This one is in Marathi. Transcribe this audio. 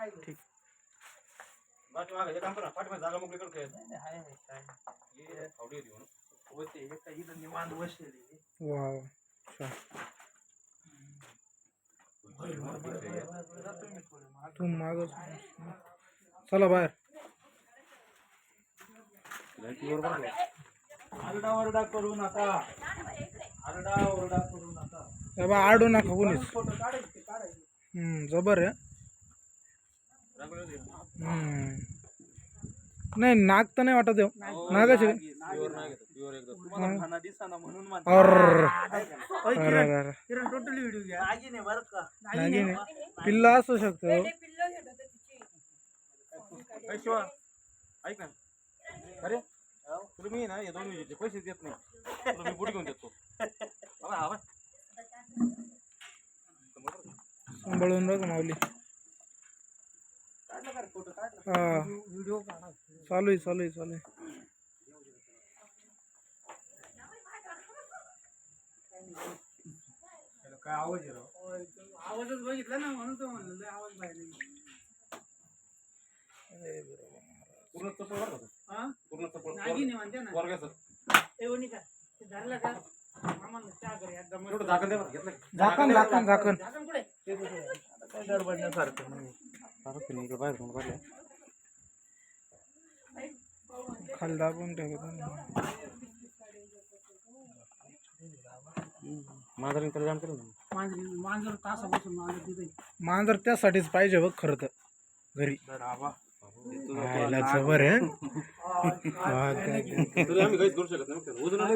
ठीक. बाकी मागे काम करा पाठीमा जागा मोकळी करतो ये फावडी होती म्हणून होते एका इथं निवांत बसलेली. वाव छान. तू माग चला बाहेर. आरडाओरडा करू नका. आरडाओरडा करू नका. ए बा आडू नका कोणीच. फोटो काढायचे. जबर आहे. नाही नाक तर नाही वाटत नागाचे. किरण टोटली व्हिडिओ घ्या. नागिन आहे बरं का. पिल्ला असू शकतो. ऐक ना अरे तुम्ही ना या 2 विजेचे पैसे देत नाही तुला मी बुडी घेऊन देतो सांभाळून बघ माऊली. हा व्हिडिओ काढा. चालू आहे. काय आवाज आहे? आवाजच बघितला ना म्हणून तो म्हणलं आवाज बाहेर. पूर्ण चप्पल बरं का हा पूर्ण चप्पल नागिन म्हणते ना. वर्गाचं एवढी का ते धरलं का मामाला चहा कर एकदम. एवढं झाकण दे बरं घेतलं झाकण झाकण कुठे? काय गडबडण्यासारखं नाही सारखं नाही बाहेर घेऊन काढलं खाली दाबून ठेवतो. माझं तर जाम केलं ना मांजर तासापासून मांजर तिथे. मांजर त्यासाठीच पाहिजे बघ खरं तर घरी. जबर आहे. तरी आम्ही काहीच करू शकत नाही